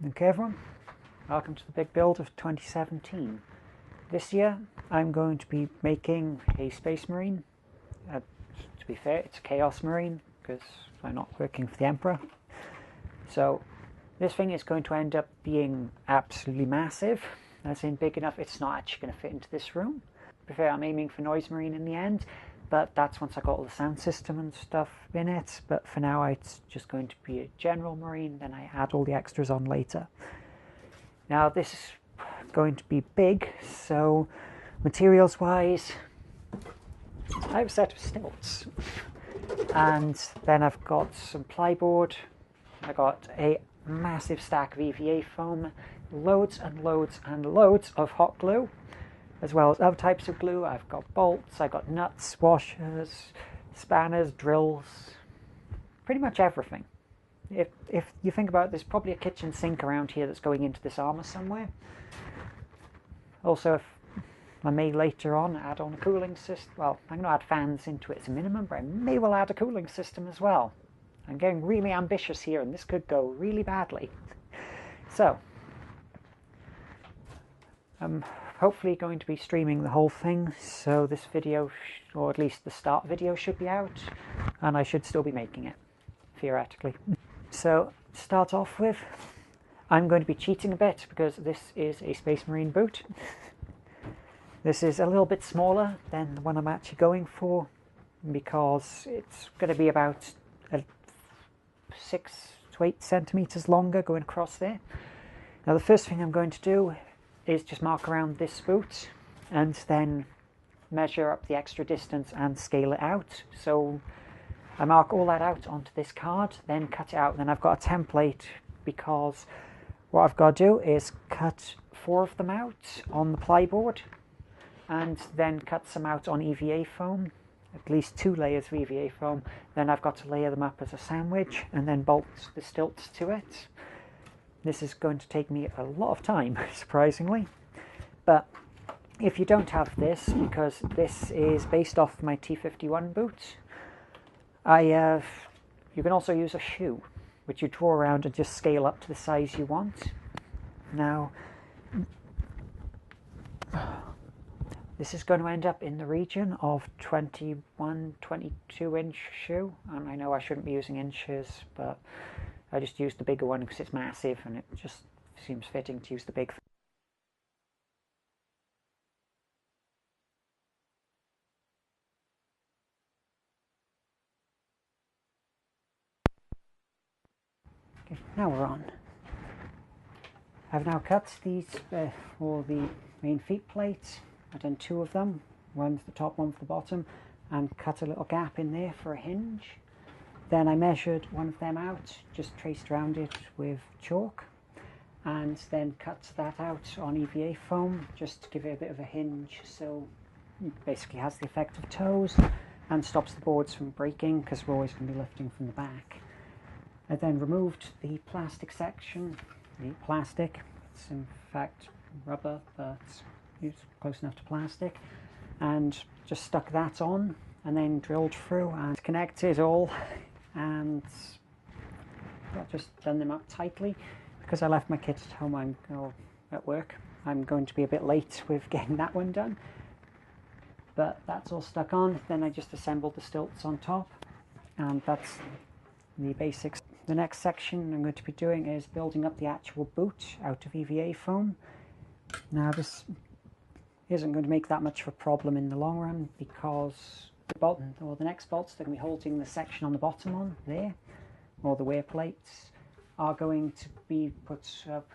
Okay everyone, welcome to the big build of 2017. This year I'm going to be making a Space Marine. To be fair, it's a Chaos Marine because I'm not working for the Emperor. So this thing is going to end up being absolutely massive, as in big enough it's not actually going to fit into this room. To be fair, I'm aiming for Noise Marine in the end, but that's once I got all the sound system and stuff in it. But for now it's just going to be a general Marine, then I add all the extras on later. Now this is going to be big, so materials wise I have a set of stilts, and then I've got some plyboard, I got a massive stack of EVA foam, loads and loads and loads of hot glue, as well as other types of glue. I've got bolts, I've got nuts, washers, spanners, drills, pretty much everything. If you think about it, there's probably a kitchen sink around here that's going into this armour somewhere. Also, if I may later on add on a cooling system, well, I'm going to add fans into it as a minimum, but I may well add a cooling system as well. I'm getting really ambitious here and this could go really badly. So, I'm hopefully going to be streaming the whole thing, so this video, or at least the start video, should be out, and I should still be making it, theoretically. So, to start off with, I'm going to be cheating a bit because this is a Space Marine boot. This is a little bit smaller than the one I'm actually going for, because it's going to be about 6 to 8 centimeters longer going across there. Now the first thing I'm going to do is just mark around this boot and then measure up the extra distance and scale it out. So I mark all that out onto this card, then cut it out. Then I've got a template, because what I've got to do is cut 4 of them out on the plyboard and then cut some out on EVA foam, at least 2 layers of EVA foam. Then I've got to layer them up as a sandwich and then bolt the stilts to it. This is going to take me a lot of time, surprisingly. But if you don't have this, because this is based off my T51 boot, you can also use a shoe, which you draw around and just scale up to the size you want. Now, this is going to end up in the region of 21, 22 inch shoe, and I know I shouldn't be using inches, but I just used the bigger one because it's massive and it just seems fitting to use the big. Okay, now we're on. I've now cut these for the main feet plates. I've done 2 of them, one for the top, one for the bottom, and cut a little gap in there for a hinge. Then I measured one of them out, just traced around it with chalk, and then cut that out on EVA foam just to give it a bit of a hinge, so it basically has the effect of toes and stops the boards from breaking, because we're always going to be lifting from the back. I then removed the plastic section. The plastic, it's in fact rubber, but it's close enough to plastic, and just stuck that on and then drilled through and connected all, and I've just done them up tightly because I left my kit at home. At work. I'm going to be a bit late with getting that one done, but that's all stuck on. Then I just assembled the stilts on top, and that's the basics. The next section I'm going to be doing is building up the actual boot out of EVA foam. Now this isn't going to make that much of a problem in the long run, because the next bolts that are going to be holding the section on the bottom on there, or the wear plates, are going to be put up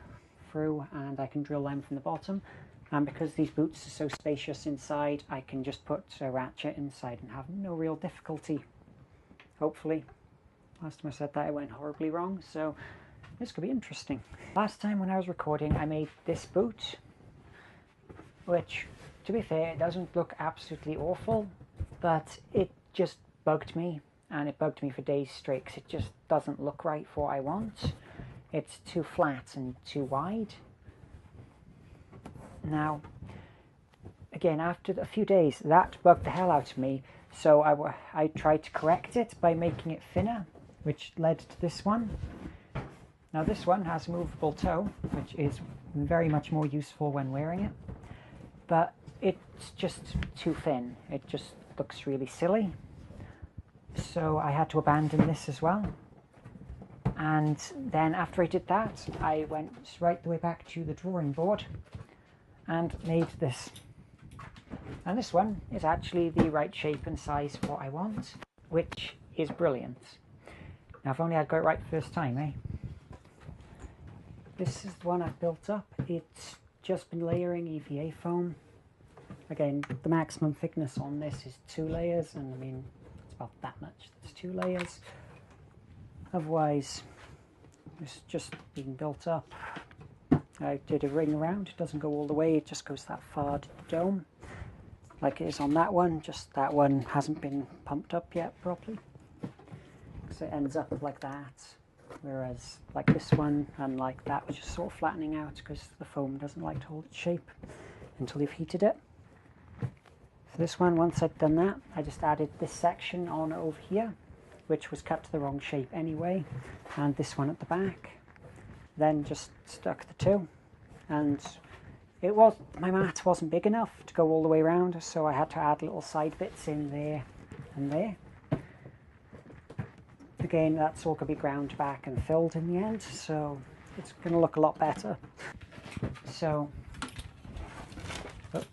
through, and I can drill them from the bottom. And because these boots are so spacious inside, I can just put a ratchet inside and have no real difficulty, hopefully. Last time I said that it went horribly wrong, so this could be interesting. Last time when I was recording I made this boot, which, to be fair, it doesn't look absolutely awful, but it just bugged me, and it bugged me for days straight because it just doesn't look right for what I want. It's too flat and too wide. Now, again, after a few days, that bugged the hell out of me, so I tried to correct it by making it thinner, which led to this one. Now this one has a movable toe, which is very much more useful when wearing it, but it's just too thin. It just looks really silly. So I had to abandon this as well. And then after I did that, I went right the way back to the drawing board and made this. And this one is actually the right shape and size for what I want, which is brilliant. Now if only I'd got it right the first time, eh? This is the one I've built up. It's just been layering EVA foam. Again, the maximum thickness on this is 2 layers, and I mean, it's about that much. There's 2 layers. Otherwise, it's just being built up. I did a ring around. It doesn't go all the way, it just goes that far to the dome. Like it is on that one, just that one hasn't been pumped up yet properly. So it ends up like that. Whereas like this one and like that was just sort of flattening out because the foam doesn't like to hold its shape until you've heated it. For this one, once I'd done that, I just added this section on over here, which was cut to the wrong shape anyway, and this one at the back. Then just stuck the two, and my mat wasn't big enough to go all the way around, so I had to add little side bits in there and there. Again, that's all going to be ground back and filled in the end, so it's going to look a lot better. So, oops.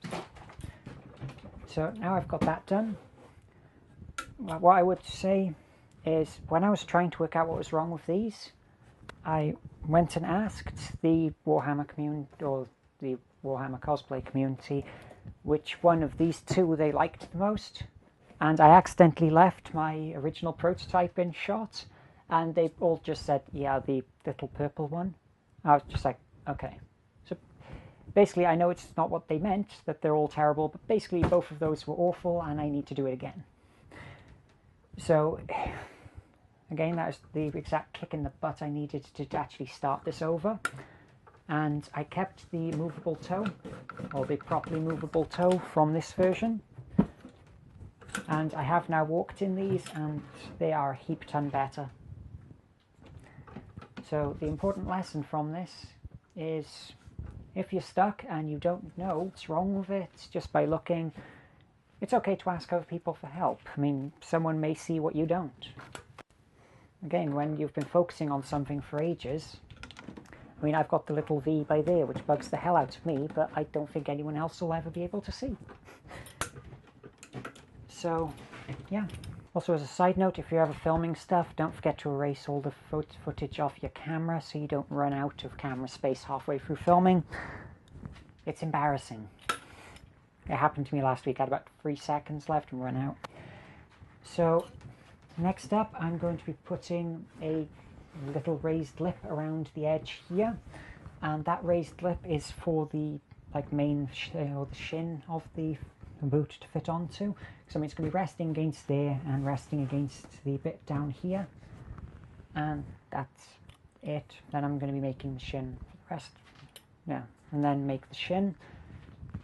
So now I've got that done. What I would say is, when I was trying to work out what was wrong with these, I went and asked the Warhammer community, or the Warhammer cosplay community, which one of these two they liked the most. And I accidentally left my original prototype in shot, and they all just said, yeah, the little purple one. I was just like, okay. So basically, I know it's not what they meant, that they're all terrible, but basically both of those were awful, and I need to do it again. So, again, that was the exact kick in the butt I needed to actually start this over. And I kept the movable toe, or the properly movable toe from this version. And I have now walked in these, and they are a heap ton better. So the important lesson from this is, if you're stuck and you don't know what's wrong with it just by looking, it's okay to ask other people for help. I mean, someone may see what you don't. Again, when you've been focusing on something for ages, I mean, I've got the little V by there, which bugs the hell out of me, but I don't think anyone else will ever be able to see. So, yeah. Also, as a side note, if you're ever filming stuff, don't forget to erase all the footage off your camera so you don't run out of camera space halfway through filming. It's embarrassing. It happened to me last week. I had about 3 seconds left and run out. So, next up, I'm going to be putting a little raised lip around the edge here. And that raised lip is for the main or the shin of the boot to fit onto. So I mean, it's going to be resting against there and resting against the bit down here, and that's it. Then I'm going to be making the shin for the rest, yeah, and then make the shin.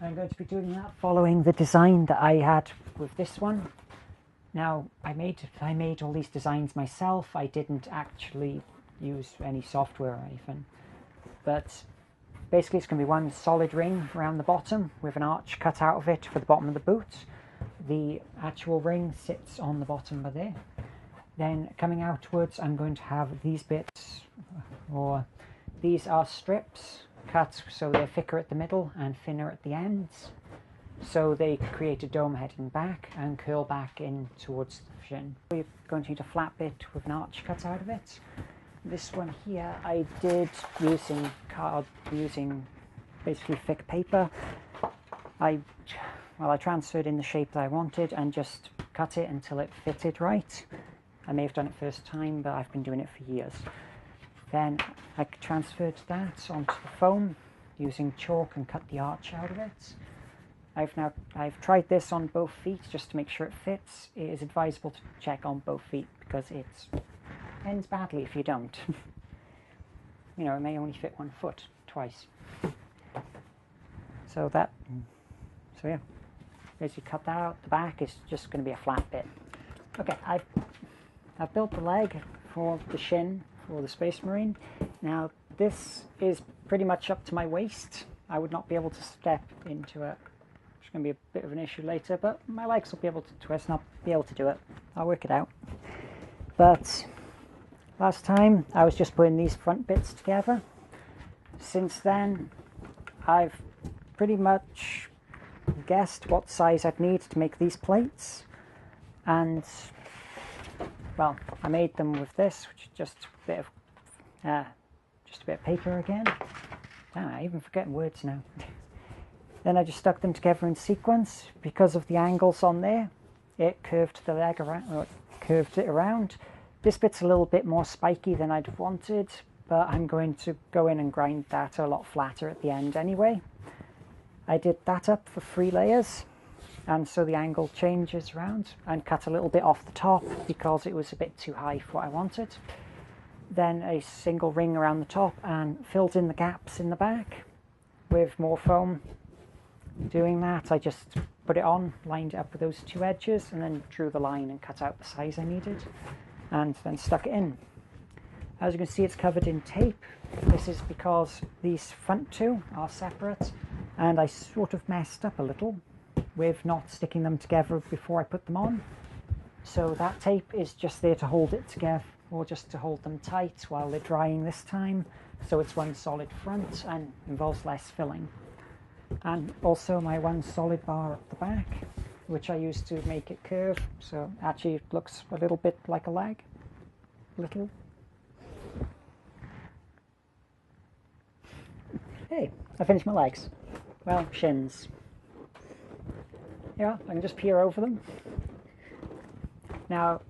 I'm going to be doing that following the design that I had with this one. Now I made all these designs myself. I didn't actually use any software or anything, but basically it's going to be one solid ring around the bottom with an arch cut out of it for the bottom of the boot. The actual ring sits on the bottom of there. Then coming outwards, I'm going to have these bits, or these are strips cut so they're thicker at the middle and thinner at the ends, so they create a dome heading back and curl back in towards the shin. We're going to need a flat bit with an arch cut out of it. This one here I did using basically thick paper. I transferred in the shape that I wanted and just cut it until it fitted right. I may have done it first time, but I've been doing it for years. Then I transferred that onto the foam using chalk and cut the arch out of it. I've tried this on both feet just to make sure it fits. It is advisable to check on both feet because it ends badly if you don't. You know, it may only fit one foot twice. So yeah. Basically cut that out. The back is just going to be a flat bit. Okay, I've built the leg for the shin for the Space Marine. Now this is pretty much up to my waist. I would not be able to step into it. It's going to be a bit of an issue later, but my legs will be able to twist and I'll be able to do it. I'll work it out. But last time I was just putting these front bits together. Since then I've pretty much guessed what size I'd need to make these plates, and well, I made them with this, which is just a bit of paper again. Damn, I'm even forgetting words now. Then I just stuck them together in sequence. Because of the angles on there, it curved the leg around, or it curved it around. This bit's a little bit more spiky than I'd wanted, but I'm going to go in and grind that a lot flatter at the end anyway. I did that up for 3 layers, and so the angle changes around, and cut a little bit off the top because it was a bit too high for what I wanted. Then a single ring around the top and filled in the gaps in the back with more foam. Doing that, I just put it on, lined it up with those 2 edges, and then drew the line and cut out the size I needed, and then stuck it in. As you can see, it's covered in tape. This is because these front 2 are separate, and I sort of messed up a little with not sticking them together before I put them on. So that tape is just there to hold it together, or just to hold them tight while they're drying this time, so it's one solid front and involves less filling. And also my one solid bar at the back, which I use to make it curve, so actually it looks a little bit like a leg. Little. Hey, I finished my legs. Well, shins. Yeah, I can just peer over them. Now,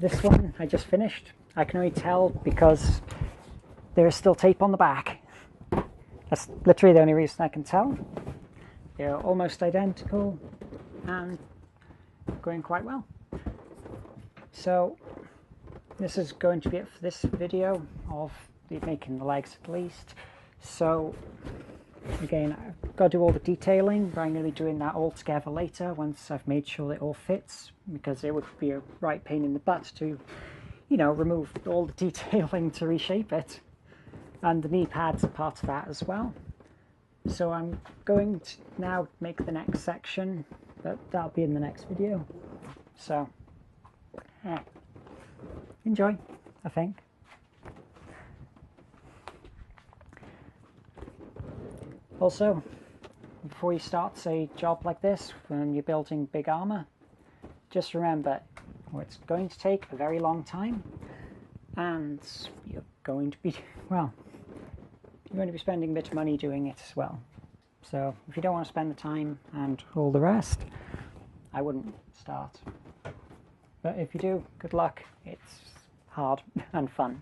this one I just finished. I can only tell because there is still tape on the back. That's literally the only reason I can tell. They're almost identical and going quite well. So this is going to be it for this video of making the legs at least. So again, I've got to do all the detailing, but I'm going to be doing that all together later once I've made sure it all fits, because it would be a right pain in the butt to, you know, remove all the detailing to reshape it. And the knee pads are part of that as well. So I'm going to now make the next section, but that'll be in the next video. So, yeah, enjoy, I think. Also, before you start a job like this, when you're building big armor, just remember, it's going to take a very long time, and you're going to be, well, you're going to be spending a bit of money doing it as well. So if you don't want to spend the time and all the rest, I wouldn't start. But if you do, good luck. It's hard and fun.